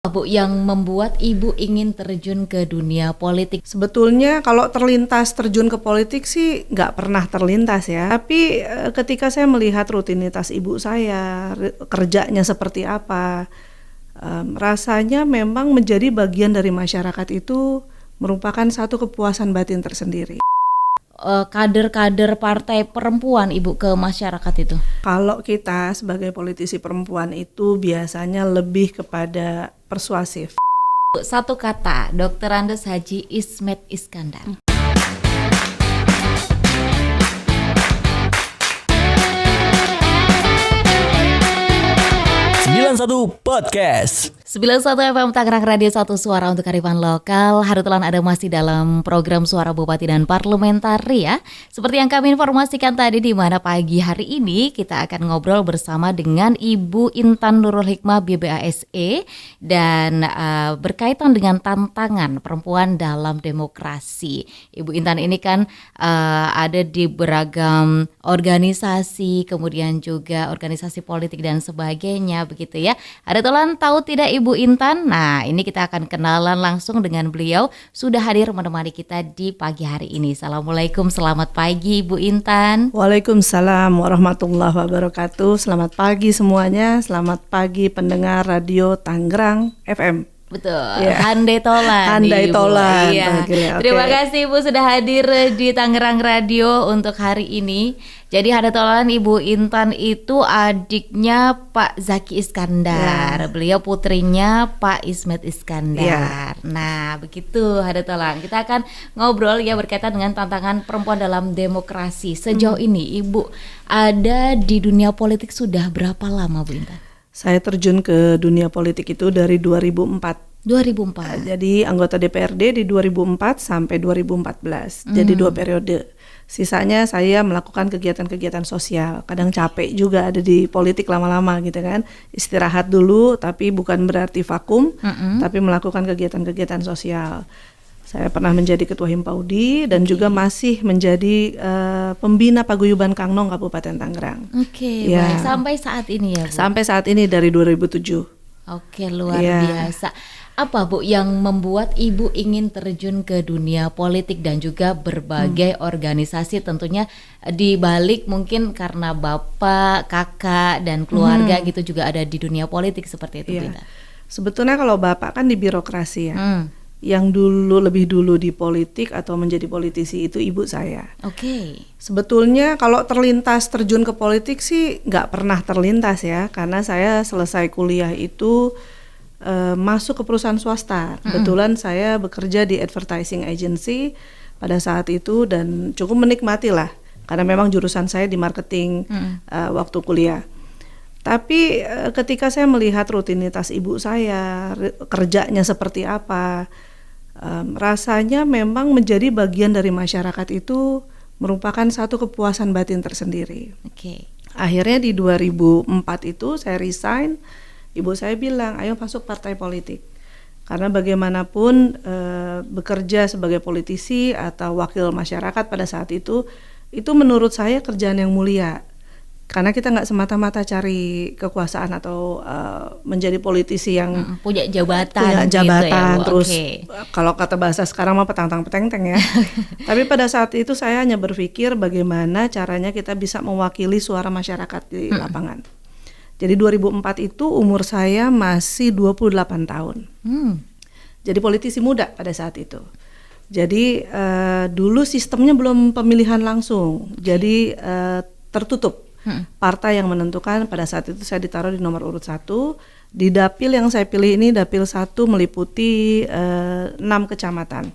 Bu, yang membuat Ibu ingin terjun ke dunia politik? Sebetulnya kalau terjun ke politik sih nggak pernah terlintas ya. Tapi ketika saya melihat rutinitas ibu saya, kerjanya seperti apa, rasanya memang menjadi bagian dari masyarakat itu merupakan satu kepuasan batin tersendiri. Kader-kader partai perempuan Ibu ke masyarakat itu? Kalau kita sebagai politisi perempuan itu biasanya lebih kepada persuasif. Satu kata, Dr. Andes Haji Ismet Iskandar. 91 Podcast. 91 FM Tangerang Radio 1 Suara untuk Kearifan Lokal. Harutelan ada masih dalam program Suara Bupati dan Parlementari ya. Seperti yang kami informasikan tadi, di mana pagi hari ini kita akan ngobrol bersama dengan Ibu Intan Nurul Hikmah BBASE dan berkaitan dengan tantangan perempuan dalam demokrasi. Ibu Intan ini kan ada di beragam organisasi, kemudian juga organisasi politik dan sebagainya begitu ya. Harutelan tahu tidak Ibu Intan? Nah, ini kita akan kenalan langsung dengan beliau. Sudah hadir menemani kita di pagi hari ini. Assalamualaikum, selamat pagi Ibu Intan. Waalaikumsalam warahmatullahi wabarakatuh. Selamat pagi semuanya. Selamat pagi pendengar radio Tangerang FM. Betul, Handai Tolan. Handai Tolan. Iya. Terima kasih Ibu sudah hadir di Tangerang Radio untuk hari ini. Jadi Handai Tolan, Ibu Intan itu adiknya Pak Zaki Iskandar. Beliau putrinya Pak Ismet Iskandar. Nah, begitu Handai Tolan. Kita akan ngobrol ya berkaitan dengan tantangan perempuan dalam demokrasi. Sejauh ini Ibu ada di dunia politik sudah berapa lama Bu Intan? Saya terjun ke dunia politik itu dari 2004. 2004. Jadi anggota DPRD di 2004 sampai 2014. Jadi 2 periode. Sisanya saya melakukan kegiatan-kegiatan sosial. Kadang capek juga ada di politik lama-lama gitu kan. Istirahat dulu tapi bukan berarti vakum, tapi melakukan kegiatan-kegiatan sosial. Saya pernah menjadi ketua Himpaudi dan juga masih menjadi pembina paguyuban Kangnong Kabupaten Tangerang. Baik. Sampai saat ini ya Bu? Sampai saat ini dari 2007. Luar biasa. Apa Bu yang membuat Ibu ingin terjun ke dunia politik dan juga berbagai organisasi, tentunya di balik mungkin karena Bapak, Kakak dan keluarga gitu juga ada di dunia politik seperti itu Bu? Sebetulnya kalau Bapak kan di birokrasi ya. Yang lebih dulu di politik atau menjadi politisi itu ibu saya. Sebetulnya kalau terjun ke politik sih nggak pernah terlintas ya, karena saya selesai kuliah itu masuk ke perusahaan swasta. Kebetulan saya bekerja di advertising agency pada saat itu dan cukup menikmati lah, karena memang jurusan saya di marketing waktu kuliah. Tapi ketika saya melihat rutinitas ibu saya, kerjanya seperti apa, rasanya memang menjadi bagian dari masyarakat itu merupakan satu kepuasan batin tersendiri. Akhirnya di 2004 itu saya resign. Ibu saya bilang, ayo masuk partai politik. Karena bagaimanapun bekerja sebagai politisi atau wakil masyarakat pada saat itu menurut saya kerjaan yang mulia. Karena kita nggak semata-mata cari kekuasaan atau menjadi politisi yang punya jabatan gitu ya, terus kalau kata bahasa sekarang mah petang-peteng ya. Tapi pada saat itu saya hanya berpikir bagaimana caranya kita bisa mewakili suara masyarakat di lapangan. Jadi 2004 itu umur saya masih 28 tahun. Jadi politisi muda pada saat itu. Jadi dulu sistemnya belum pemilihan langsung. Jadi tertutup. Partai yang menentukan. Pada saat itu saya ditaruh di nomor urut 1. Di dapil yang saya pilih ini dapil 1 meliputi 6 kecamatan.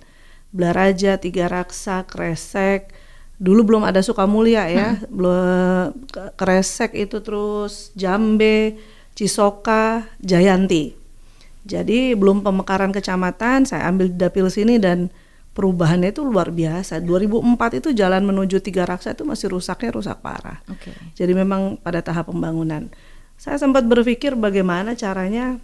Blaraja, Tiga Raksa, Kresek. Dulu belum ada Sukamulya ya. Belum Kresek itu, terus Jambe, Cisoka, Jayanti. Jadi belum pemekaran kecamatan, saya ambil dapil sini dan perubahannya itu luar biasa. 2004 itu jalan menuju Tiga Raksa itu masih rusak parah. Jadi memang pada tahap pembangunan. Saya sempat berpikir bagaimana caranya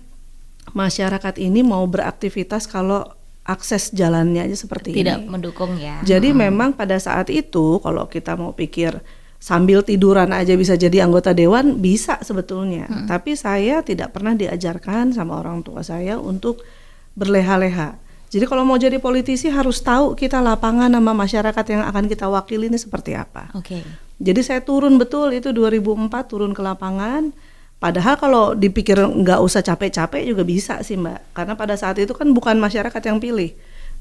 masyarakat ini mau beraktivitas kalau akses jalannya aja seperti tidak ini. Mendukung ya. Jadi memang pada saat itu kalau kita mau pikir sambil tiduran aja bisa jadi anggota dewan, bisa sebetulnya. Tapi saya tidak pernah diajarkan sama orang tua saya untuk berleha-leha. Jadi kalau mau jadi politisi harus tahu kita lapangan sama masyarakat yang akan kita wakili ini seperti apa. Oke. Jadi saya turun betul itu 2004 turun ke lapangan. Padahal kalau dipikir nggak usah capek-capek juga bisa sih Mbak. Karena pada saat itu kan bukan masyarakat yang pilih,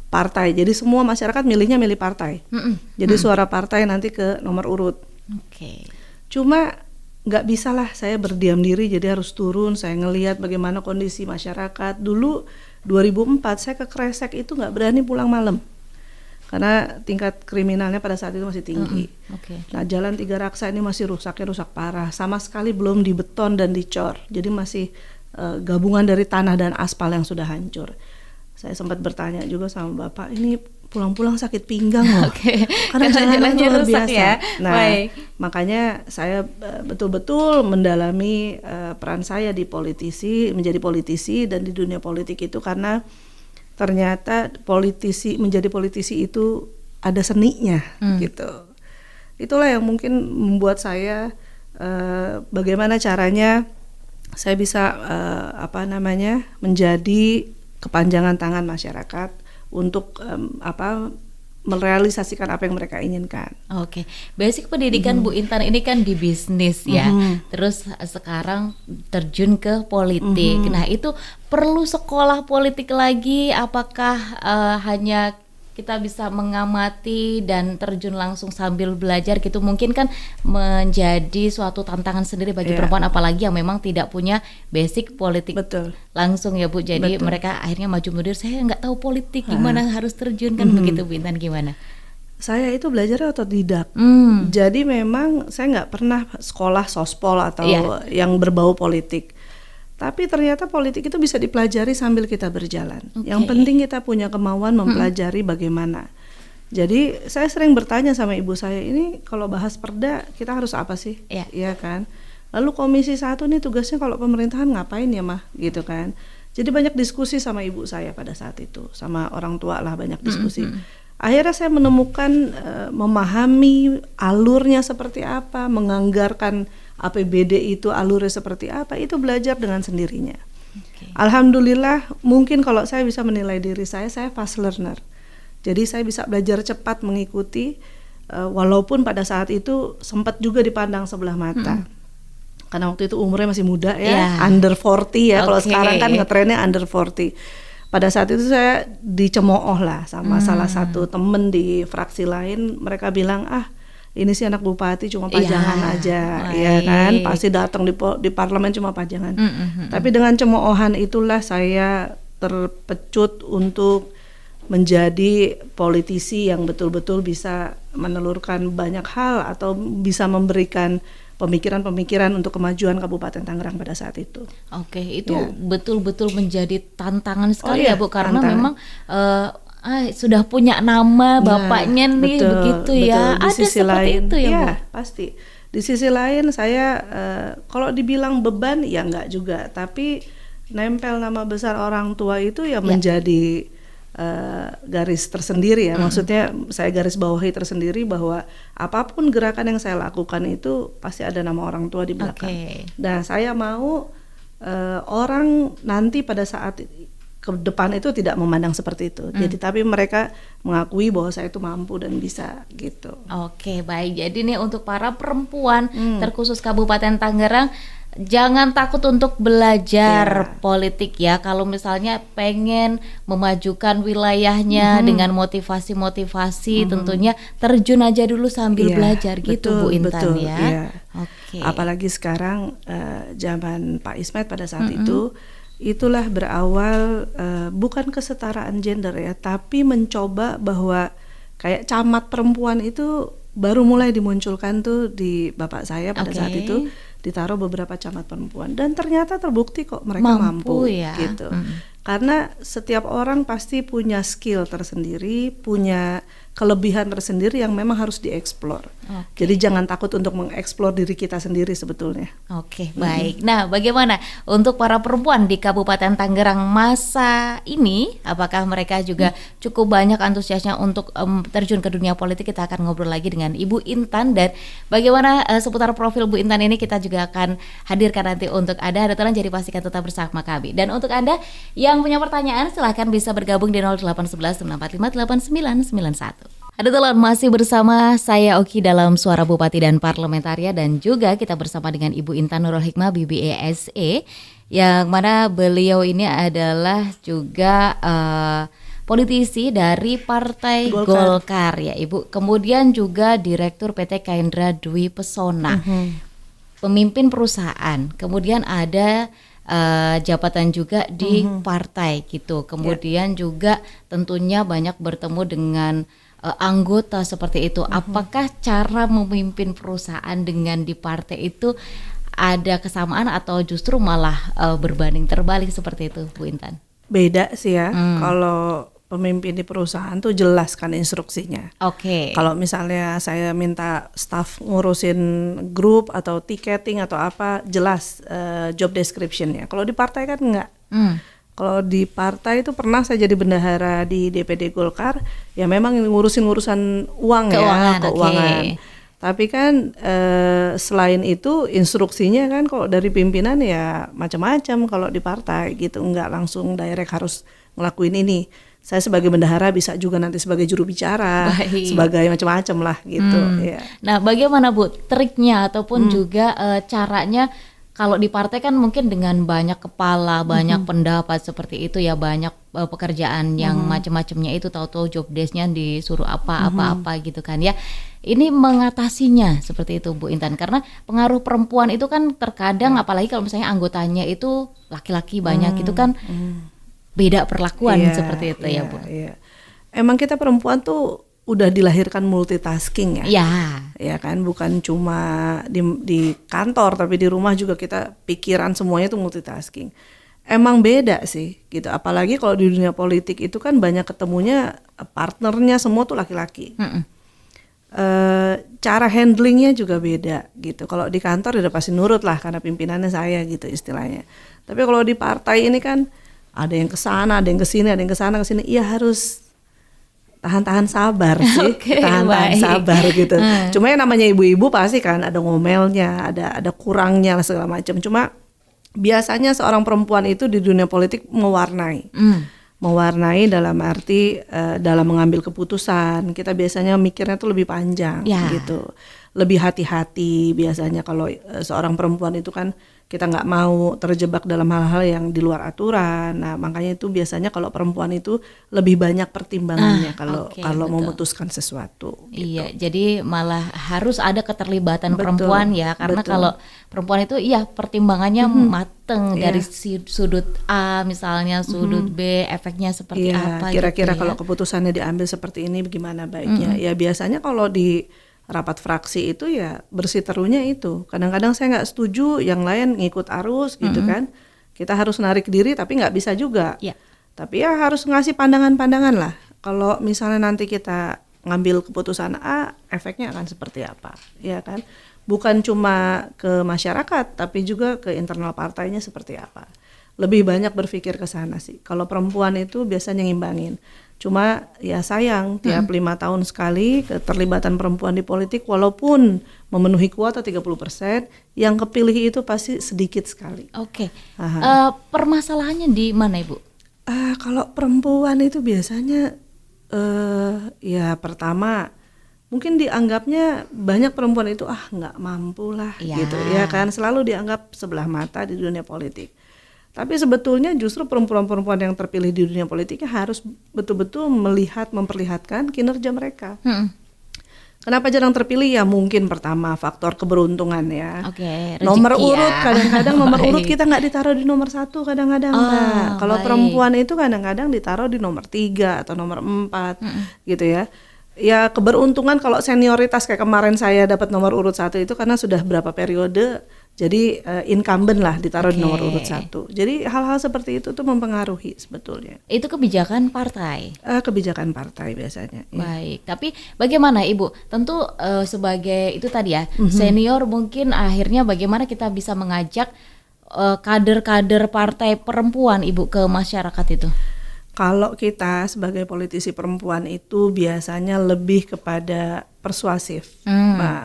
partai. Jadi semua masyarakat milih partai. Jadi suara partai nanti ke nomor urut. Oke. Cuma nggak bisa lah saya berdiam diri, jadi harus turun. Saya ngelihat bagaimana kondisi masyarakat. Dulu 2004 saya ke Kresek itu nggak berani pulang malam karena tingkat kriminalnya pada saat itu masih tinggi. Oke. Nah Jalan Tiga Raksa ini masih rusak parah, sama sekali belum dibeton dan dicor. Jadi masih gabungan dari tanah dan aspal yang sudah hancur. Saya sempat bertanya juga sama Bapak, ini pulang-pulang sakit pinggang loh. Oke. Karena jalannya luar rusak biasa. ya. Nah, Baik. makanya saya betul-betul mendalami peran saya di menjadi politisi dan di dunia politik itu karena ternyata menjadi politisi itu ada seninya gitu. Itulah yang mungkin membuat saya bagaimana caranya saya bisa menjadi kepanjangan tangan masyarakat untuk merealisasikan apa yang mereka inginkan. Oke, basic pendidikan Bu Intan ini kan di bisnis ya, terus sekarang terjun ke politik. Nah itu perlu sekolah politik lagi? Apakah hanya kita bisa mengamati dan terjun langsung sambil belajar gitu? Mungkin kan menjadi suatu tantangan sendiri bagi perempuan, apalagi yang memang tidak punya basic politik. Betul. Langsung ya Bu. Jadi mereka akhirnya maju mundur. Saya nggak tahu politik gimana harus terjun kan begitu Bu Intan, gimana? Saya itu belajarnya otodidak. Jadi memang saya nggak pernah sekolah sospol atau yang berbau politik. Tapi ternyata politik itu bisa dipelajari sambil kita berjalan. Yang penting kita punya kemauan mempelajari bagaimana. Jadi saya sering bertanya sama ibu saya, ini kalau bahas perda kita harus apa sih? Iya kan? Lalu Komisi 1 nih tugasnya kalau pemerintahan ngapain ya mah? Gitu kan. Jadi banyak diskusi sama ibu saya pada saat itu. Sama orang tua lah banyak diskusi. Akhirnya saya menemukan, memahami alurnya seperti apa, menganggarkan APBD itu alurnya seperti apa, itu belajar dengan sendirinya. Alhamdulillah, mungkin kalau saya bisa menilai diri saya fast learner. Jadi saya bisa belajar cepat mengikuti, walaupun pada saat itu sempat juga dipandang sebelah mata. Karena waktu itu umurnya masih muda ya, under 40 ya. Kalau sekarang kan ngetrennya under 40. Pada saat itu saya dicemooh lah sama salah satu temen di fraksi lain. Mereka bilang, ini sih anak bupati cuma pajangan aja, ya kan, pasti datang di parlemen cuma pajangan. Tapi dengan cemoohan itulah saya terpecut untuk menjadi politisi yang betul-betul bisa menelurkan banyak hal atau bisa memberikan pemikiran-pemikiran untuk kemajuan Kabupaten Tangerang pada saat itu. Oke, itu betul-betul menjadi tantangan sekali ya Bu, karena memang sudah punya nama bapaknya nih, begitu ya. Di ada sisi seperti lain, itu ya Bu? Pasti. Di sisi lain saya kalau dibilang beban ya enggak juga, tapi nempel nama besar orang tua itu ya menjadi garis tersendiri ya. Maksudnya saya garis bawahi tersendiri bahwa apapun gerakan yang saya lakukan itu pasti ada nama orang tua di belakang. Nah saya mau orang nanti pada saat ke depan itu tidak memandang seperti itu. Jadi tapi mereka mengakui bahwa saya itu mampu dan bisa gitu. Oke, baik. Jadi nih untuk para perempuan terkhusus Kabupaten Tangerang, jangan takut untuk belajar politik ya. Kalau misalnya pengen memajukan wilayahnya dengan motivasi-motivasi, tentunya terjun aja dulu sambil belajar gitu Bu Intan ya. Oke. Apalagi sekarang zaman Pak Ismet pada saat itu, itulah berawal bukan kesetaraan gender ya, tapi mencoba bahwa kayak camat perempuan itu baru mulai dimunculkan tuh di bapak saya pada saat itu, ditaruh beberapa camat perempuan dan ternyata terbukti kok mereka mampu ya. Gitu. Karena setiap orang pasti punya skill tersendiri, punya kelebihan tersendiri yang memang harus dieksplor. Jadi jangan takut untuk mengeksplor diri kita sendiri sebetulnya. Oke, baik. Nah, bagaimana untuk para perempuan di Kabupaten Tangerang masa ini? Apakah mereka juga cukup banyak antusiasnya untuk terjun ke dunia politik? Kita akan ngobrol lagi dengan Ibu Intan, dan bagaimana seputar profil Bu Intan ini kita juga akan hadirkan nanti untuk Anda. Hartelan, jadi pastikan tetap bersama kami. Dan untuk Anda yang punya pertanyaan, silahkan bisa bergabung di 0811 645 8991. Ada telan masih bersama saya Oki dalam Suara Bupati dan Parlementaria, dan juga kita bersama dengan Ibu Intan Nurul Hikmah BBASE, yang mana beliau ini adalah juga politisi dari Partai Golkar ya Ibu. Kemudian juga Direktur PT Kaindra Dwi Pesona, pemimpin perusahaan. Kemudian ada jabatan juga di partai gitu. Kemudian juga tentunya banyak bertemu dengan anggota seperti itu. Apakah cara memimpin perusahaan dengan di partai itu ada kesamaan atau justru malah berbanding terbalik seperti itu, Bu Intan? Beda sih ya. Kalau pemimpin di perusahaan tuh jelas kan instruksinya. Oke. Kalau misalnya saya minta staff ngurusin grup atau tiketing atau apa, jelas job description-nya. Kalau di partai kan enggak. Kalau di partai itu pernah saya jadi bendahara di DPD Golkar, ya memang ngurusin urusan uang, keuangan. Okay. Tapi kan selain itu instruksinya kan kalau dari pimpinan ya macam-macam kalau di partai gitu, enggak langsung direct harus ngelakuin ini. Saya sebagai bendahara bisa juga nanti sebagai juru bicara, sebagai macam-macam lah gitu. Ya. Nah, bagaimana Bu triknya ataupun juga caranya? Kalau di partai kan mungkin dengan banyak kepala, banyak pendapat seperti itu ya, banyak pekerjaan yang macam-macamnya itu, tahu-tahu job desk-nya disuruh apa gitu kan ya. Ini mengatasinya seperti itu Bu Intan, karena pengaruh perempuan itu kan terkadang apalagi kalau misalnya anggotanya itu laki-laki banyak itu kan beda perlakuan seperti itu ya Bu. Iya. Emang kita perempuan tuh udah dilahirkan multitasking ya. Ya kan, bukan cuma di kantor tapi di rumah juga kita pikiran semuanya tuh multitasking. Emang beda sih gitu, apalagi kalau di dunia politik itu kan banyak ketemunya partnernya semua tuh laki-laki. Cara handlingnya juga beda gitu. Kalau di kantor udah pasti nurut lah karena pimpinannya saya gitu istilahnya. Tapi kalau di partai ini kan ada yang kesana, ada yang kesini, ada yang kesana kesini. Iya harus tahan-tahan sabar sih, tahan-tahan sabar gitu. Cuma yang namanya ibu-ibu pasti kan ada ngomelnya, ada kurangnya lah segala macam. Cuma biasanya seorang perempuan itu di dunia politik mewarnai dalam arti dalam mengambil keputusan. Kita biasanya mikirnya tuh lebih panjang gitu, lebih hati-hati biasanya kalau seorang perempuan itu kan. Kita nggak mau terjebak dalam hal-hal yang di luar aturan. Nah, makanya itu biasanya kalau perempuan itu lebih banyak pertimbangannya kalau memutuskan sesuatu. Iya, jadi malah harus ada keterlibatan perempuan ya, karena kalau perempuan itu pertimbangannya mateng dari sudut A misalnya, sudut B, efeknya seperti apa. Kira-kira gitu kalau keputusannya diambil seperti ini bagaimana baiknya? Ya biasanya kalau di rapat fraksi itu ya bersiterunya itu. Kadang-kadang saya nggak setuju, yang lain ngikut arus gitu kan. Kita harus narik diri tapi nggak bisa juga. Tapi ya harus ngasih pandangan-pandangan lah. Kalau misalnya nanti kita ngambil keputusan A, efeknya akan seperti apa, ya kan? Bukan cuma ke masyarakat, tapi juga ke internal partainya seperti apa. Lebih banyak berpikir ke sana sih. Kalau perempuan itu biasanya ngimbangin. Cuma ya sayang tiap 5 tahun sekali keterlibatan perempuan di politik walaupun memenuhi kuota 30%, yang kepilih itu pasti sedikit sekali. Oke. Permasalahannya di mana Ibu? Kalau perempuan itu biasanya ya pertama mungkin dianggapnya banyak perempuan itu nggak mampu lah gitu ya kan, selalu dianggap sebelah mata di dunia politik. Tapi sebetulnya justru perempuan-perempuan yang terpilih di dunia politiknya harus betul-betul memperlihatkan kinerja mereka. Kenapa jarang terpilih? Ya mungkin pertama faktor keberuntungan ya. Nomor urut kadang-kadang nomor urut kita nggak ditaruh di nomor 1 kadang-kadang Mbak. Kalau perempuan itu kadang-kadang ditaruh di nomor 3 atau nomor 4 gitu ya. Ya keberuntungan kalau senioritas kayak kemarin saya dapat nomor urut 1 itu karena sudah berapa periode Jadi incumbent lah ditaruh di nomor Oke. urut 1. Jadi hal-hal seperti itu tuh mempengaruhi sebetulnya. Itu kebijakan partai. Kebijakan partai biasanya. Ya. Baik, tapi bagaimana Ibu? Tentu sebagai itu tadi ya, senior mungkin akhirnya bagaimana kita bisa mengajak kader-kader partai perempuan Ibu ke masyarakat itu? Kalau kita sebagai politisi perempuan itu biasanya lebih kepada persuasif,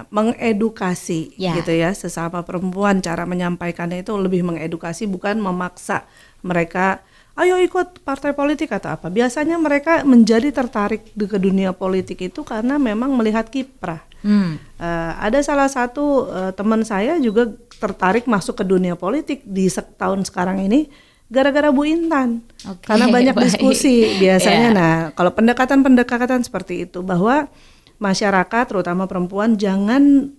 mengedukasi Ya. gitu ya, sesama perempuan. Cara menyampaikannya itu lebih mengedukasi, bukan memaksa mereka ayo ikut partai politik atau apa. Biasanya mereka menjadi tertarik ke dunia politik itu karena memang melihat kiprah. Ada salah satu teman saya juga tertarik masuk ke dunia politik di tahun sekarang ini gara-gara Bu Intan. Oke, Karena banyak baik. diskusi biasanya. Ya. Nah, kalau pendekatan seperti itu, bahwa masyarakat terutama perempuan jangan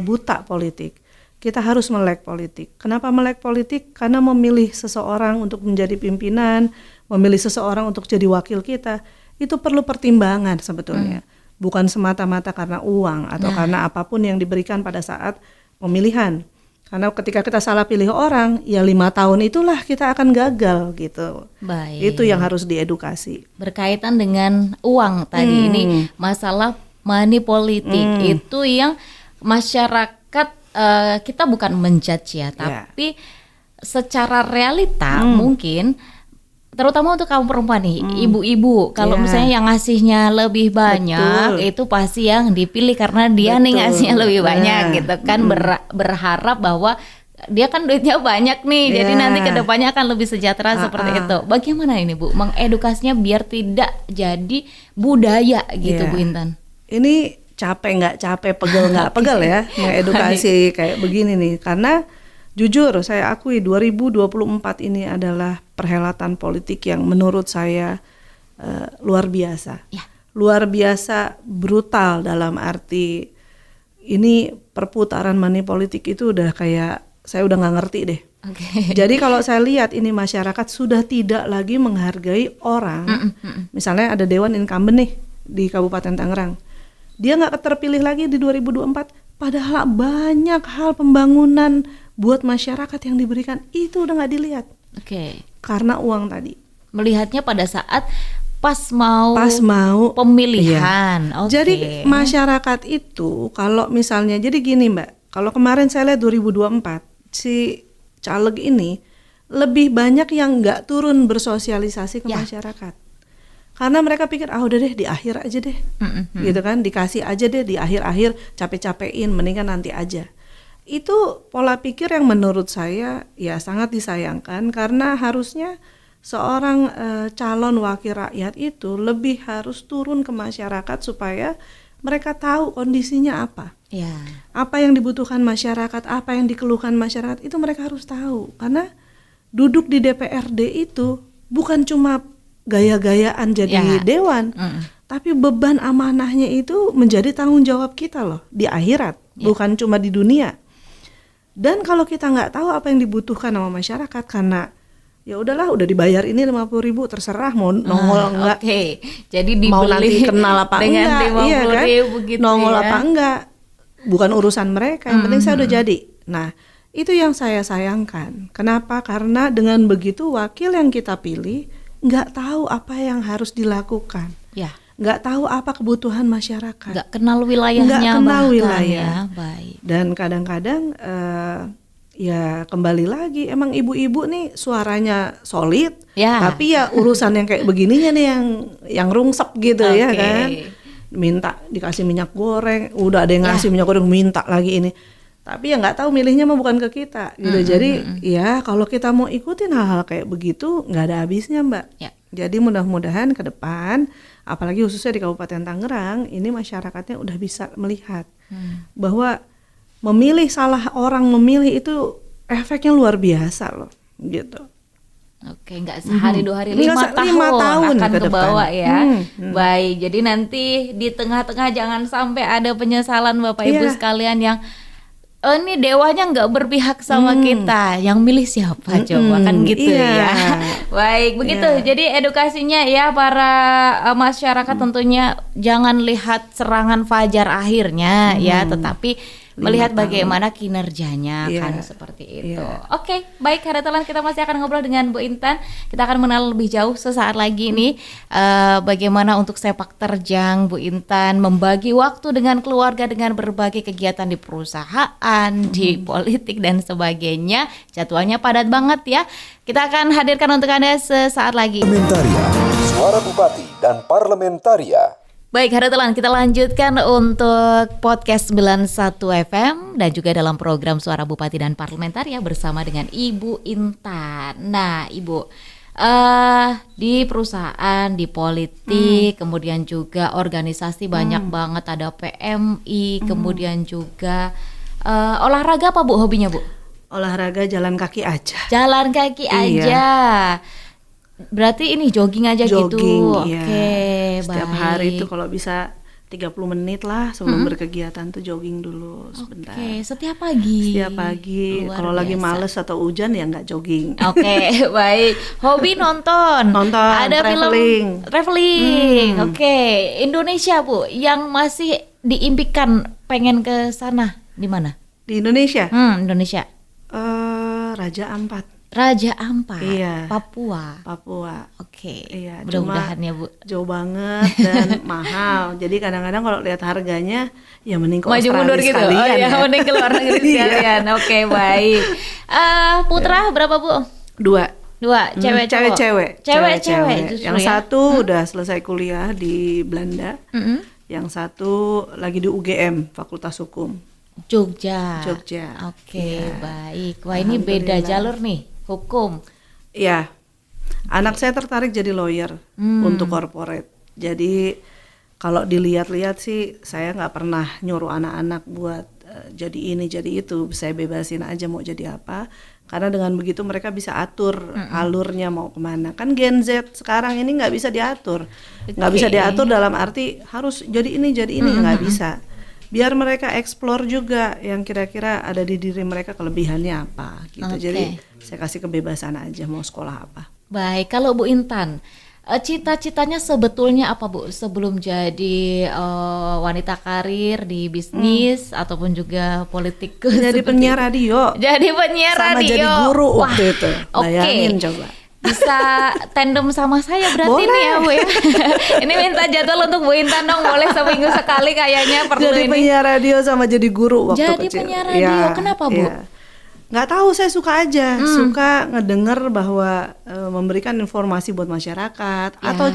buta politik. Kita harus melek politik. Kenapa melek politik? Karena memilih seseorang untuk menjadi pimpinan, memilih seseorang untuk jadi wakil kita, itu perlu pertimbangan sebetulnya. Bukan semata-mata karena uang atau karena apapun yang diberikan pada saat pemilihan. Karena ketika kita salah pilih orang, ya 5 tahun itulah kita akan gagal gitu. Baik. Itu yang harus diedukasi. Berkaitan dengan uang tadi, ini masalah money politik itu yang masyarakat kita bukan menjudge ya, tapi secara realita mungkin terutama untuk kaum perempuan nih, ibu-ibu, kalau misalnya yang ngasihnya lebih banyak, itu pasti yang dipilih karena dia nih ngasihnya lebih banyak gitu kan, berharap bahwa dia kan duitnya banyak nih, jadi nanti kedepannya akan lebih sejahtera seperti itu. Bagaimana ini Bu, mengedukasinya biar tidak jadi budaya gitu Bu Intan? Ini capek nggak capek, pegel nggak pegel ya, mengedukasi kayak begini nih, karena jujur saya akui 2024 ini adalah perhelatan politik yang menurut saya luar biasa. Ya. Luar biasa brutal dalam arti ini perputaran money politik itu udah kayak saya udah nggak ngerti deh. Oke. Jadi kalau saya lihat ini masyarakat sudah tidak lagi menghargai orang. Misalnya ada dewan incumbent nih di Kabupaten Tangerang. Dia nggak terpilih lagi di 2024. Padahal banyak hal pembangunan buat masyarakat yang diberikan itu udah nggak dilihat. Oke. Karena uang tadi. Melihatnya pada saat pas mau pemilihan. Iya. Oke. Jadi masyarakat itu kalau misalnya, jadi gini Mbak, kalau kemarin saya lihat 2024 si caleg ini lebih banyak yang nggak turun bersosialisasi ke masyarakat. Karena mereka pikir udah deh di akhir aja deh, gitu kan, dikasih aja deh di akhir-akhir, capek-capekin, mendingan nanti aja. Itu pola pikir yang menurut saya ya sangat disayangkan, karena harusnya seorang calon wakil rakyat itu lebih harus turun ke masyarakat supaya mereka tahu kondisinya apa. Ya. Apa yang dibutuhkan masyarakat, apa yang dikeluhkan masyarakat, itu mereka harus tahu. Karena duduk di DPRD itu bukan cuma gaya-gayaan jadi dewan, tapi beban amanahnya itu menjadi tanggung jawab kita loh di akhirat, bukan cuma di dunia. Dan kalau kita nggak tahu apa yang dibutuhkan sama masyarakat, karena ya udahlah udah dibayar ini 50.000 terserah mau nongol enggak, jadi mau nanti kenal apa dengan enggak, 50.000 gitu nongol ya. apa enggak, bukan urusan mereka, yang penting saya udah jadi. Nah itu yang saya sayangkan. Kenapa? Karena dengan begitu wakil yang kita pilih nggak tahu apa yang harus dilakukan, nggak tahu apa kebutuhan masyarakat, nggak kenal wilayahnya, nggak kenal wilayah. Ya. Baik. Dan kadang-kadang ya kembali lagi emang ibu-ibu nih suaranya solid, tapi ya urusan yang kayak begininya nih yang rungsep gitu ya kan, minta dikasih minyak goreng, udah ada yang ngasih minyak goreng minta lagi ini. Tapi ya nggak tahu milihnya mah bukan ke kita gitu. Jadi ya kalau kita mau ikutin hal-hal kayak begitu nggak ada habisnya Mbak. Jadi mudah-mudahan ke depan, apalagi khususnya di Kabupaten Tangerang, ini masyarakatnya udah bisa melihat bahwa salah orang memilih itu efeknya luar biasa loh gitu. Oke, nggak sehari 2 hari, 5 tahun akan ke depan. kebawa ya. Baik, jadi nanti di tengah-tengah jangan sampai ada penyesalan Bapak Ibu sekalian yang ini dewanya nggak berpihak sama kita, yang milih siapa coba kan gitu ya. Baik, begitu. Jadi edukasinya ya para masyarakat tentunya jangan lihat serangan fajar akhirnya ya, tetapi melihat 5 tahun. bagaimana kinerjanya Iya. kan seperti itu. Iya. Oke, baik Haritelan, kita masih akan ngobrol dengan Bu Intan. Kita akan mengenal lebih jauh sesaat lagi nih bagaimana untuk sepak terjang Bu Intan membagi waktu dengan keluarga dengan berbagai kegiatan di perusahaan, di politik dan sebagainya. Jadwalnya padat banget ya. Kita akan hadirkan untuk Anda sesaat lagi. Parlementaria, Suara Bupati dan Parlementaria. Baik, Haritelan, kita lanjutkan untuk podcast 91 FM dan juga dalam program Suara Bupati dan Parlementaria bersama dengan Ibu Intan. Nah, Ibu, di perusahaan, di politik, kemudian juga organisasi banyak banget, ada PMI, kemudian juga olahraga apa Bu hobinya Bu? Olahraga jalan kaki aja. Jalan kaki Iya. aja. Berarti ini jogging aja gitu. Jogging, iya. Oke, Setiap baik. hari itu kalau bisa 30 menit lah sebelum berkegiatan tuh jogging dulu sebentar. Oke, setiap pagi. Setiap pagi, Luar kalau lagi biasa. males atau hujan ya nggak jogging. Oke, baik. Hobi nonton. Nonton, Ada traveling. Traveling. Oke, Indonesia Bu, yang masih diimpikan pengen ke sana di mana? Di Indonesia, Indonesia. Raja Ampat, Raja Ampat, Iya. Papua. Papua. Oke, Iya, mudah-mudahan cuma ya Bu. jauh banget dan mahal. Jadi kadang-kadang kalau lihat harganya ya mending ke Maju Australia mundur gitu. Oh sekalian iya, ya. mending ke luar negeri Iya. sekalian. Oke, baik. Putra berapa Bu? 2. Dua, cewek cowok? Cewek-cewek. Cewek-cewek justru Yang ya. satu udah selesai kuliah di Belanda. Mm-mm. Yang satu lagi di UGM, Fakultas Hukum. Jogja. Jogja. Oke, Iya. baik. Wah, ini beda Alhamdulillah. jalur nih, hukum. Iya. Anak saya tertarik jadi lawyer untuk corporate. Jadi kalau dilihat-lihat sih saya nggak pernah nyuruh anak-anak buat jadi ini jadi itu. Saya bebasin aja mau jadi apa. Karena dengan begitu mereka bisa atur alurnya mau kemana. Kan Gen Z sekarang ini nggak bisa diatur. Nggak bisa Oke. diatur dalam arti harus jadi ini nggak bisa. Biar mereka explore juga yang kira-kira ada di diri mereka kelebihannya apa gitu. Oke. Jadi saya kasih kebebasan aja mau sekolah apa. Baik, kalau Bu Intan, cita-citanya sebetulnya apa Bu sebelum jadi wanita karir di bisnis ataupun juga politik? Jadi penyiar radio Jadi penyiar sama radio. jadi guru Wah, waktu itu. oke. Bayangin coba. Bisa tandem sama saya berarti Boleh. nih ya Bu ya. Ini minta jadwal untuk Bu Intan dong, boleh seminggu sekali kayaknya perlu Jadi ini. penyiar radio sama jadi guru waktu Jadi kecil. penyiar radio, kenapa, Bu? Nggak tahu, saya suka aja, suka ngedenger bahwa memberikan informasi buat masyarakat atau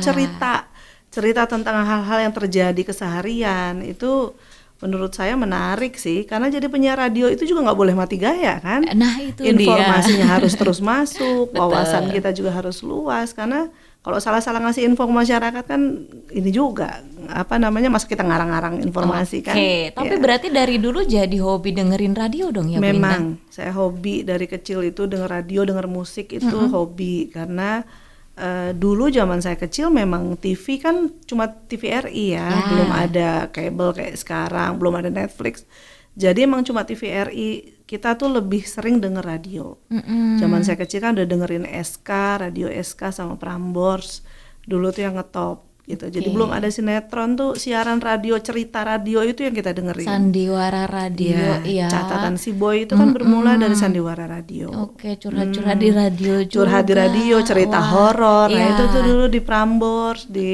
cerita tentang hal-hal yang terjadi keseharian itu menurut saya menarik sih, karena jadi penyiar radio itu juga nggak boleh mati gaya kan. Nah, itu Informasinya dia. harus terus masuk, wawasan kita juga harus luas, karena kalau salah-salah ngasih info ke masyarakat kan ini juga masa kita ngarang-ngarang informasi kan. Oke, tapi Ya. berarti dari dulu jadi hobi dengerin radio dong ya Bu Intan? Memang saya hobi dari kecil itu denger radio, denger musik itu hobi, karena dulu zaman saya kecil memang TV kan cuma TVRI ya, belum ada kabel kayak sekarang, belum ada Netflix. Jadi emang cuma TVRI, kita tuh lebih sering denger radio. Zaman saya kecil kan udah dengerin SK, radio SK sama Prambors. Dulu tuh yang ngetop gitu. Jadi belum ada sinetron tuh, siaran radio, cerita radio itu yang kita dengerin. Sandiwara radio, iya. Catatan si Boy itu kan bermula dari sandiwara radio. Oke, curhat-curhat di radio juga. Curhat di radio, cerita Wah, horor. Nah, iya. itu tuh dulu di Prambors, di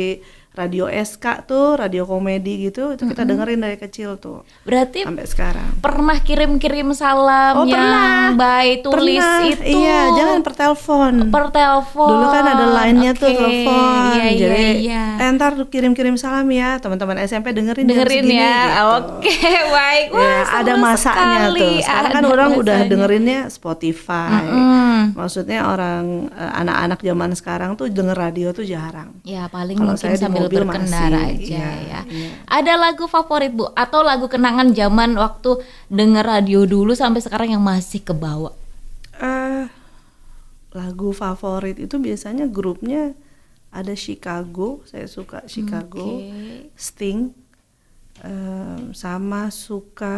radio SK tuh, radio komedi gitu, itu kita dengerin dari kecil tuh Berarti sampai sekarang. pernah kirim-kirim salam Oh, yang pernah. by tulis Pernah. itu? Iya, jangan per telepon. Per telepon. Dulu kan ada line-nya tuh Oke, telepon. Iya, Jadi iya. ntar kirim-kirim salam ya, teman-teman SMP dengerin jam Dengerin segini, ya. gitu. Oke, baik. Wah, Ya, ada seru masanya sekali. tuh. Sekarang kan Ada orang udah masanya. dengerinnya Spotify. Maksudnya orang anak-anak zaman sekarang tuh denger radio tuh jarang. Ya, paling Kalau mungkin saya di sambil mobil berkendara masih, aja iya, ya. iya. Ada lagu favorit Bu atau lagu kenangan zaman waktu denger radio dulu sampai sekarang yang masih kebawa? Lagu favorit itu biasanya grupnya ada Chicago, saya suka Chicago, Oke. Sting, sama suka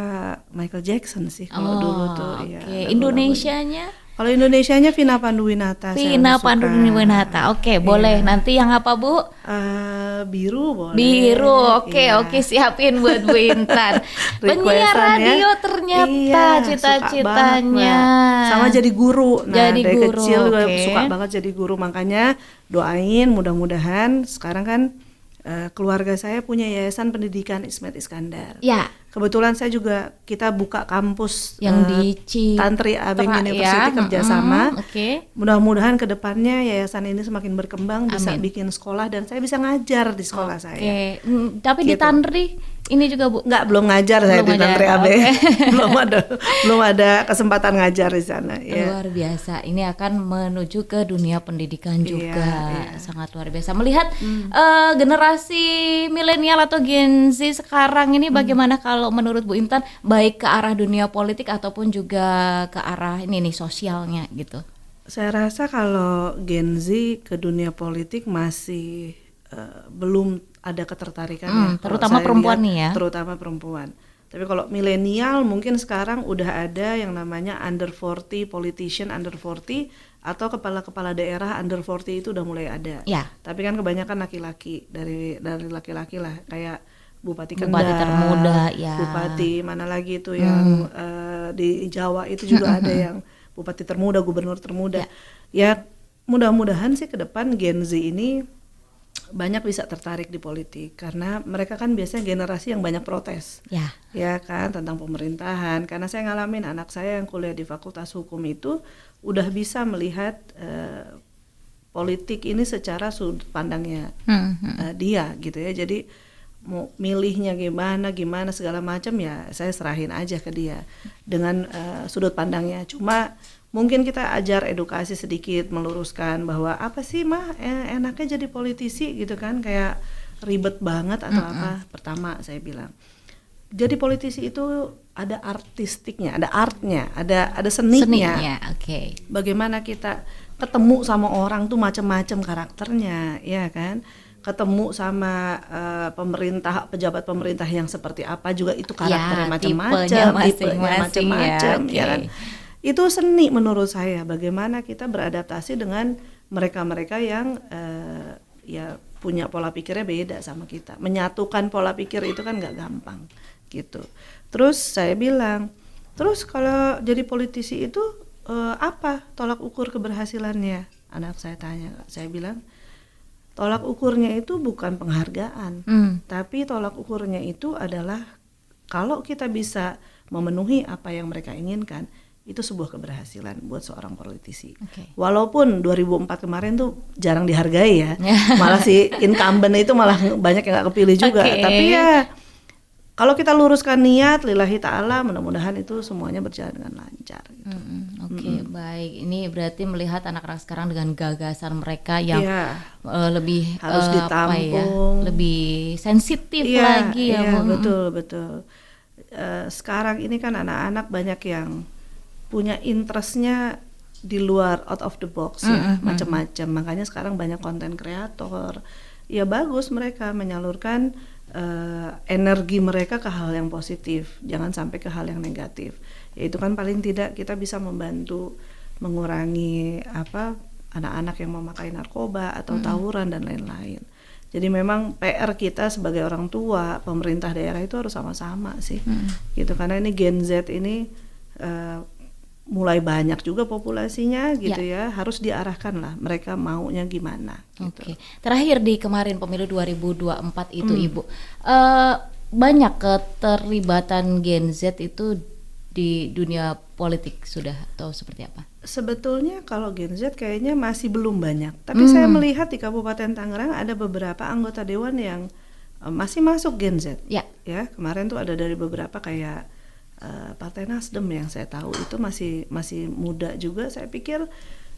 Michael Jackson sih kalau dulu tuh. Oke, Ya, lagu-lagunya. Indonesianya? Kalau Indonesianya Vina Panduwinata. Vina Panduwinata. Oke, boleh. Nanti yang apa, Bu? Biru boleh. Biru. Oke, Iya. oke, siapin buat Bu Intan. Penyiar Requestan ya. radio ternyata Iya, suka cita-citanya. banget, Mbak. Sama jadi guru. Nah, Jadi dari guru, kecil juga oke. suka banget jadi guru. Makanya doain mudah-mudahan sekarang kan keluarga saya punya yayasan pendidikan Ismet Iskandar. Ya, Kebetulan saya juga kita buka kampus yang di Tantri Abeng Citra, University ya. kerjasama. Oke. Mudah-mudahan kedepannya yayasan ini semakin berkembang, bisa Amin. bikin sekolah dan saya bisa ngajar di sekolah saya. Oke. Tapi di Gitu. Tantri ini juga, Bu. Enggak, belum ngajar saya Belum di Tantri ngajar, Abeng. oke. belum ada kesempatan ngajar di sana. Ya. Luar biasa. Ini akan menuju ke dunia pendidikan juga. iya. Sangat luar biasa. Melihat generasi milenial atau Gen Z sekarang ini bagaimana kalau menurut Bu Intan, baik ke arah dunia politik ataupun juga ke arah ini nih sosialnya gitu. Saya rasa kalau Gen Z ke dunia politik masih belum ada ketertarikan terutama perempuan nih ya. Terutama perempuan. Tapi kalau milenial mungkin sekarang udah ada yang namanya under 40 politician under 40 atau kepala-kepala daerah under 40 itu udah mulai ada. Ya. Tapi kan kebanyakan laki-laki, dari laki-laki lah, kayak Bupati Bupati Kendal, termuda, ya. Bupati mana lagi itu yang di Jawa itu juga ada yang Bupati termuda, Gubernur termuda. Ya mudah-mudahan sih ke depan Gen Z ini banyak bisa tertarik di politik karena mereka kan biasanya generasi yang banyak protes. Ya kan, tentang pemerintahan. Karena saya ngalamin anak saya yang kuliah di Fakultas Hukum itu udah bisa melihat politik ini secara sudut pandangnya dia gitu ya. Jadi mau milihnya gimana segala macam ya saya serahin aja ke dia dengan sudut pandangnya. Cuma mungkin kita ajar edukasi sedikit, meluruskan bahwa apa sih mah enaknya jadi politisi gitu kan, kayak ribet banget atau apa. Pertama saya bilang, jadi politisi itu ada artistiknya, ada artnya, ada seninya. Oke. Bagaimana kita ketemu sama orang tuh macam-macam karakternya, ya kan? Ketemu sama pejabat pemerintah yang seperti apa juga itu karakternya macam-macam, tipenya macam-macam, ya kan? Itu seni menurut saya, bagaimana kita beradaptasi dengan mereka-mereka yang ya punya pola pikirnya beda sama kita. Menyatukan pola pikir itu kan nggak gampang gitu. Terus saya bilang, terus kalau jadi politisi itu apa tolak ukur keberhasilannya? Anak saya tanya, saya bilang tolak ukurnya itu bukan penghargaan, tapi tolak ukurnya itu adalah kalau kita bisa memenuhi apa yang mereka inginkan, itu sebuah keberhasilan buat seorang politisi. Walaupun 2004 kemarin tuh jarang dihargai ya, malah si incumbent itu malah banyak yang nggak kepilih juga. Tapi ya kalau kita luruskan niat, lillahi ta'ala, mudah-mudahan itu semuanya berjalan dengan lancar. Gitu. Baik. Ini berarti melihat anak-anak sekarang dengan gagasan mereka yang lebih harus ditampung, lebih sensitif lagi ya. Betul. Sekarang ini kan anak-anak banyak yang punya interestnya di luar out of the box ya, macam-macam. Makanya sekarang banyak konten kreator. Ya bagus mereka menyalurkan energi mereka ke hal yang positif, jangan sampai ke hal yang negatif. Yaitu kan paling tidak kita bisa membantu mengurangi anak-anak yang memakai narkoba atau tawuran dan lain-lain. Jadi memang PR kita sebagai orang tua, pemerintah daerah itu harus sama-sama sih, gitu. Karena ini Gen Z ini mulai banyak juga populasinya gitu ya, harus diarahkan lah mereka maunya gimana gitu. Terakhir di kemarin pemilu 2024 itu Ibu, banyak keterlibatan Gen Z itu di dunia politik sudah atau seperti apa? Sebetulnya kalau Gen Z kayaknya masih belum banyak, tapi saya melihat di Kabupaten Tangerang ada beberapa anggota dewan yang masih masuk Gen Z. Ya, kemarin tuh ada dari beberapa kayak Partai Nasdem yang saya tahu itu masih muda juga. Saya pikir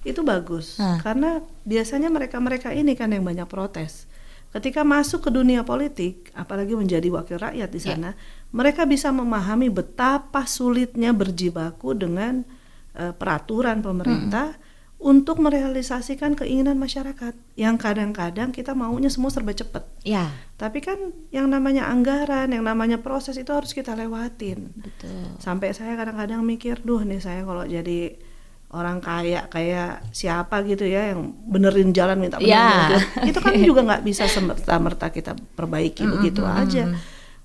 itu bagus karena biasanya mereka ini kan yang banyak protes. Ketika masuk ke dunia politik, apalagi menjadi wakil rakyat di sana, mereka bisa memahami betapa sulitnya berjibaku dengan peraturan pemerintah untuk merealisasikan keinginan masyarakat yang kadang-kadang kita maunya semua serba cepat. Tapi kan yang namanya anggaran, yang namanya proses itu harus kita lewatin. Betul. Sampai saya kadang-kadang mikir, duh nih saya kalau jadi orang kaya kayak siapa gitu ya yang benerin jalan minta Ya. benerin itu kan juga nggak bisa semerta-merta kita perbaiki begitu aja,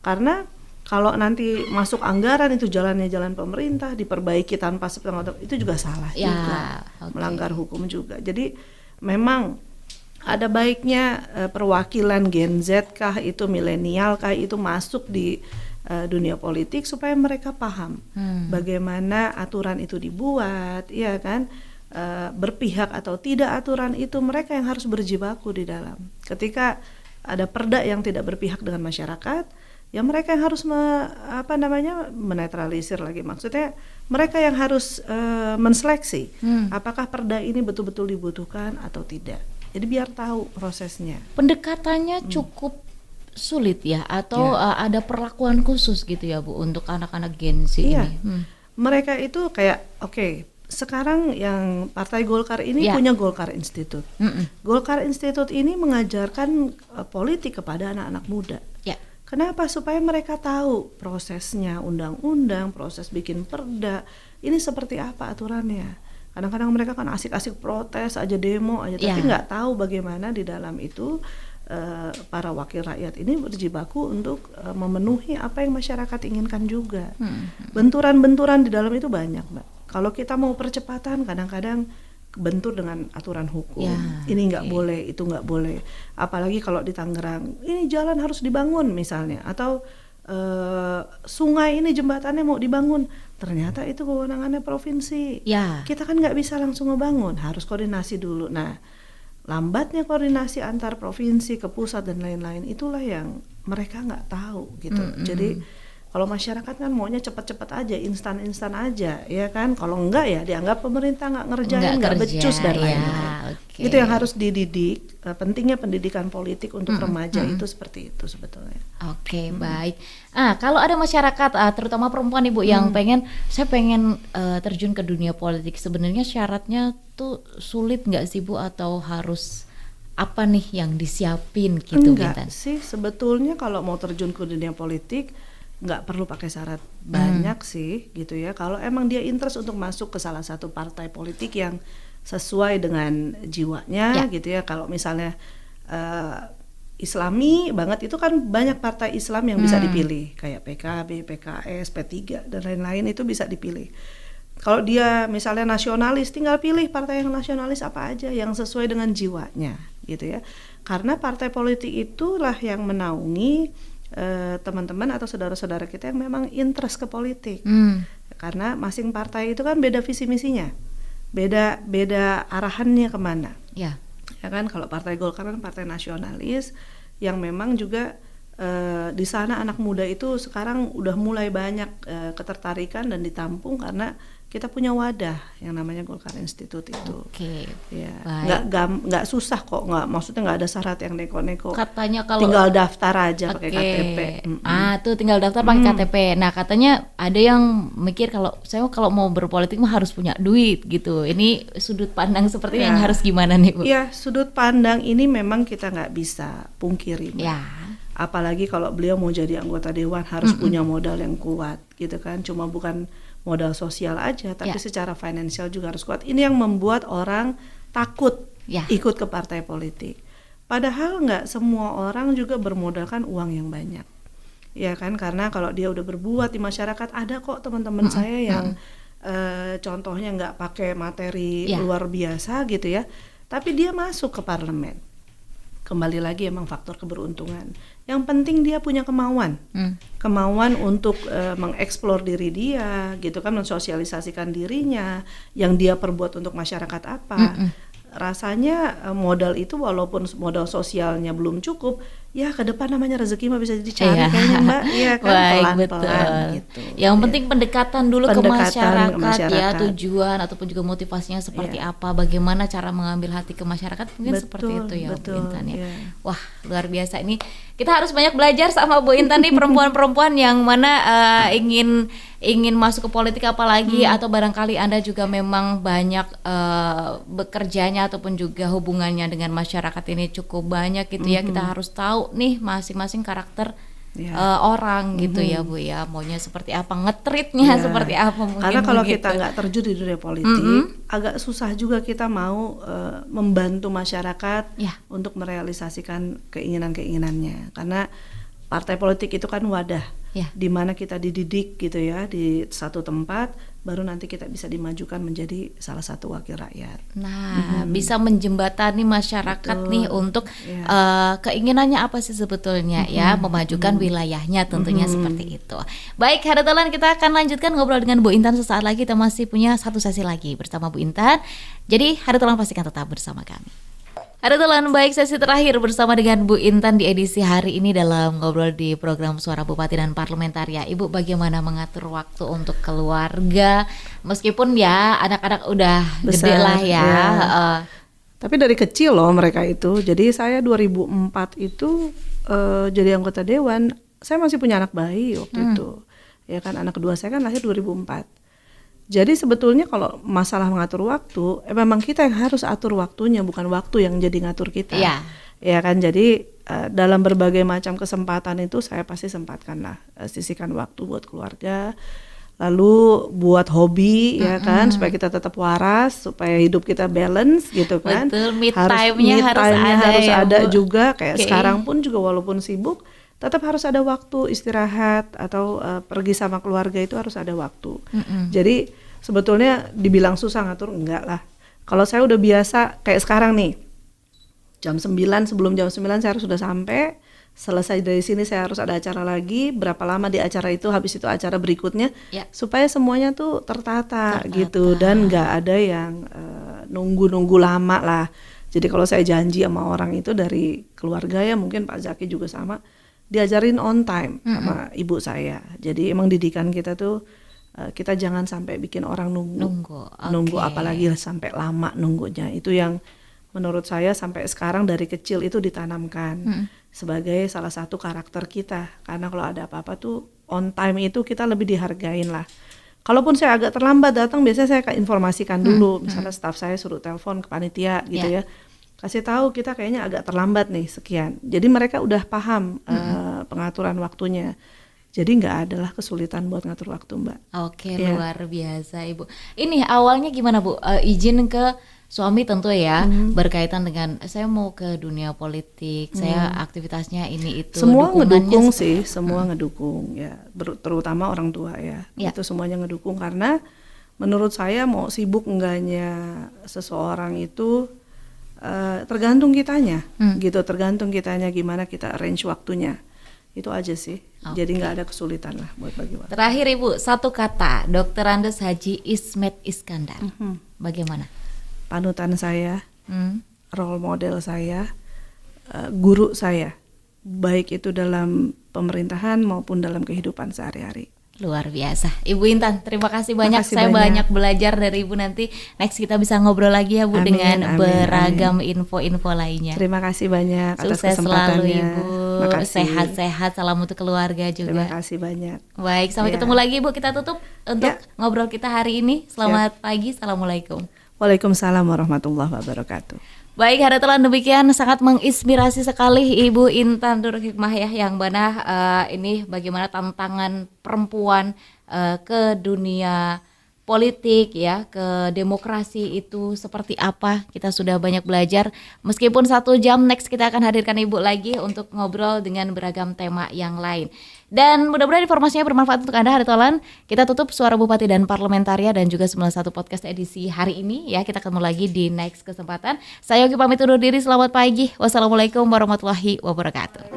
karena kalau nanti masuk anggaran itu jalannya jalan pemerintah diperbaiki tanpa sepengetahuan itu juga salah Ya, juga, oke. melanggar hukum juga. Jadi memang ada baiknya perwakilan Gen Z kah itu milenial kah itu masuk di dunia politik supaya mereka paham bagaimana aturan itu dibuat, ya kan, berpihak atau tidak aturan itu mereka yang harus berjibaku di dalam. Ketika ada perda yang tidak berpihak dengan masyarakat, ya mereka yang harus menetralisir lagi. Maksudnya mereka yang harus menseleksi apakah perda ini betul-betul dibutuhkan atau tidak. Jadi biar tahu prosesnya. Pendekatannya cukup sulit ya, atau ada perlakuan khusus gitu ya Bu untuk anak-anak Gen Z Iya. ini? Mereka itu kayak oke, sekarang yang Partai Golkar ini Ya. punya Golkar Institute. Golkar Institute ini mengajarkan politik kepada anak-anak muda. Ya. Kenapa? Supaya mereka tahu prosesnya, undang-undang, proses bikin perda, ini seperti apa aturannya. Kadang-kadang mereka kan asik-asik protes aja, demo aja, tapi nggak tahu bagaimana di dalam itu para wakil rakyat ini berjibaku untuk memenuhi apa yang masyarakat inginkan juga. Benturan-benturan di dalam itu banyak, Mbak. Kalau kita mau percepatan, kadang-kadang bentur dengan aturan hukum. Ya, Ini nggak boleh, itu nggak boleh. Apalagi kalau di Tangerang, ini jalan harus dibangun misalnya, atau sungai ini jembatannya mau dibangun. Ternyata itu kewenangannya provinsi. Ya. Kita kan nggak bisa langsung ngebangun, harus koordinasi dulu. Nah, lambatnya koordinasi antar provinsi ke pusat dan lain-lain itulah yang mereka nggak tahu gitu. Jadi kalau masyarakat kan maunya cepat-cepat aja, instan-instan aja, ya kan. Kalau enggak ya dianggap pemerintah nggak ngerjain, nggak kerja, becus dan ya, lain-lain. oke. Itu yang harus dididik. Pentingnya pendidikan politik untuk remaja itu seperti itu sebetulnya. Oke, baik. Kalau ada masyarakat, terutama perempuan Ibu yang saya pengen terjun ke dunia politik, sebenarnya syaratnya tuh sulit nggak sih Bu, atau harus apa nih yang disiapin gitu Enggak Bintan? sih, sebetulnya kalau mau terjun ke dunia politik nggak perlu pakai syarat banyak sih gitu ya. Kalau emang dia interest untuk masuk ke salah satu partai politik yang sesuai dengan jiwanya gitu ya. Kalau misalnya Islami banget itu kan banyak partai Islam yang bisa dipilih kayak PKB, PKS, P3 dan lain-lain itu bisa dipilih. Kalau dia misalnya nasionalis, tinggal pilih partai yang nasionalis apa aja yang sesuai dengan jiwanya gitu ya. Karena partai politik itulah yang menaungi teman-teman atau saudara-saudara kita yang memang interest ke politik. Karena masing partai itu kan beda visi misinya, beda arahannya kemana. Ya. Ya kan, kalau Partai Golkar kan partai nasionalis yang memang juga di sana anak muda itu sekarang udah mulai banyak ketertarikan dan ditampung karena kita punya wadah yang namanya Golkar Institute itu. Oke. Ya, Baik. nggak susah kok, maksudnya nggak ada syarat yang neko-neko. Katanya kalau Tinggal daftar aja pakai Oke. KTP. Tuh tinggal daftar pakai KTP. Nah, katanya ada yang mikir kalau saya kalau mau berpolitik mah harus punya duit gitu. Ini sudut pandang seperti ini yang harus gimana nih Bu? Iya, sudut pandang ini memang kita nggak bisa pungkiri, Mbak. Ya. Apalagi kalau beliau mau jadi anggota dewan harus punya modal yang kuat gitu kan. Cuma bukan modal sosial aja, tapi secara finansial juga harus kuat. Ini yang membuat orang takut ikut ke partai politik. Padahal nggak semua orang juga bermodalkan uang yang banyak, ya kan? Karena kalau dia udah berbuat di masyarakat, ada kok teman-teman saya yang contohnya nggak pakai materi luar biasa gitu ya, tapi dia masuk ke parlemen. Kembali lagi emang faktor keberuntungan. Yang penting dia punya kemauan, kemauan untuk mengeksplor diri dia, gitu kan, mensosialisasikan dirinya, yang dia perbuat untuk masyarakat apa. Rasanya modal itu walaupun modal sosialnya belum cukup, ya ke depan namanya rezeki mah bisa dicari kayaknya Mbak, iya kan, pelan-pelan gitu. Yang penting pendekatan dulu ke Pendekatan masyarakat ya, tujuan ataupun juga motivasinya seperti apa, bagaimana cara mengambil hati ke masyarakat, mungkin seperti itu ya Bu Intan ya. Wah, luar biasa ini. Kita harus banyak belajar sama Bu Intan nih, perempuan-perempuan yang mana ingin masuk ke politik apalagi atau barangkali Anda juga memang banyak bekerjanya ataupun juga hubungannya dengan masyarakat ini cukup banyak gitu ya. Kita harus tahu nih masing-masing karakter orang gitu ya Bu ya, maunya seperti apa, nge-treatnya seperti apa mungkin. Karena kalau begitu. kita nggak terjun di dunia politik, agak susah juga kita mau membantu masyarakat untuk merealisasikan keinginan-keinginannya. Karena partai politik itu kan wadah, di mana kita dididik gitu ya di satu tempat, baru nanti kita bisa dimajukan menjadi salah satu wakil rakyat. Nah, bisa menjembatani masyarakat nih untuk keinginannya apa sih sebetulnya ya, memajukan wilayahnya tentunya seperti itu. Baik, Haritolan, kita akan lanjutkan ngobrol dengan Bu Intan sesaat lagi. Kita masih punya satu sesi lagi bersama Bu Intan. Jadi Haritolan pastikan tetap bersama kami. Haritolan, baik, sesi terakhir bersama dengan Bu Intan di edisi hari ini dalam ngobrol di program Suara Bupati dan Parlementaria. Ibu, bagaimana mengatur waktu untuk keluarga meskipun ya anak-anak udah Besar, gede lah ya. Tapi dari kecil loh mereka itu. Jadi saya 2004 itu jadi anggota dewan. Saya masih punya anak bayi waktu itu. Ya kan, anak kedua saya kan lahir 2004. Jadi sebetulnya kalau masalah mengatur waktu, memang kita yang harus atur waktunya, bukan waktu yang jadi ngatur kita. Ya kan, jadi dalam berbagai macam kesempatan itu saya pasti sempatkan lah, sisihkan waktu buat keluarga, lalu buat hobi ya kan, supaya kita tetap waras, supaya hidup kita balance gitu kan. Betul, me time-nya harus ada Bu. juga, kayak sekarang pun juga walaupun sibuk, tetap harus ada waktu istirahat atau pergi sama keluarga, itu harus ada waktu. Jadi sebetulnya dibilang susah ngatur, enggak lah. Kalau saya udah biasa kayak sekarang nih, jam 9, sebelum jam 9 saya harus sudah sampai, selesai dari sini saya harus ada acara lagi, berapa lama di acara itu, habis itu acara berikutnya, supaya semuanya tuh tertata gitu, dan nggak ada yang nunggu-nunggu lama lah. Jadi kalau saya janji sama orang itu dari keluarga ya, mungkin Pak Zaki juga sama, diajarin on time sama ibu saya. Jadi emang didikan kita tuh kita jangan sampai bikin orang nunggu apalagi sampai lama nunggunya. Itu yang menurut saya sampai sekarang dari kecil itu ditanamkan sebagai salah satu karakter kita. Karena kalau ada apa-apa tuh on time itu kita lebih dihargain lah. Kalaupun saya agak terlambat datang, biasanya saya informasikan dulu, misalnya staf saya suruh telepon ke panitia gitu ya, kasih tahu kita kayaknya agak terlambat nih sekian. Jadi mereka udah paham pengaturan waktunya. Jadi nggak adalah kesulitan buat ngatur waktu, Mbak. Oke, luar biasa Ibu. Ini awalnya gimana Bu? Izin ke suami tentu ya, berkaitan dengan saya mau ke dunia politik, saya aktivitasnya ini itu. Semua ngedukung sih, semua ngedukung ya, terutama orang tua ya. Itu semuanya ngedukung karena menurut saya mau sibuk enggaknya seseorang itu tergantung kitanya, gitu, tergantung kitanya gimana kita arrange waktunya. Itu aja sih. Jadi nggak ada kesulitan lah buat bagi waktu. Terakhir Ibu, satu kata, Dr. Andes Haji Ismet Iskandar. Bagaimana? Panutan saya, role model saya, guru saya, baik itu dalam pemerintahan maupun dalam kehidupan sehari-hari. Luar biasa, Ibu Intan. Terima kasih banyak. Makasih saya banyak. banyak belajar dari Ibu. Nanti next kita bisa ngobrol lagi ya Bu, dengan beragam info-info lainnya. Terima kasih banyak atas Sukses kesempatannya. selalu Ibu. Makasih. Sehat-sehat. Salam untuk keluarga juga. Terima kasih banyak. Baik, sampai ketemu lagi Ibu. Kita tutup untuk ngobrol kita hari ini. Selamat pagi. Assalamualaikum. Waalaikumsalam warahmatullahi wabarakatuh. Baik, Haritolan, demikian sangat menginspirasi sekali Ibu Intan Nurul Hikmah ya, yang mana ini bagaimana tantangan perempuan ke dunia politik ya, ke demokrasi itu seperti apa. Kita sudah banyak belajar. Meskipun 1 jam, next kita akan hadirkan Ibu lagi untuk ngobrol dengan beragam tema yang lain. Dan mudah-mudahan informasinya bermanfaat untuk Anda, Haritolan. Kita tutup Suara Bupati dan Parlementaria dan juga 91 podcast edisi hari ini ya. Kita ketemu lagi di next kesempatan. Saya Yogi pamit undur diri, selamat pagi. Wassalamualaikum warahmatullahi wabarakatuh.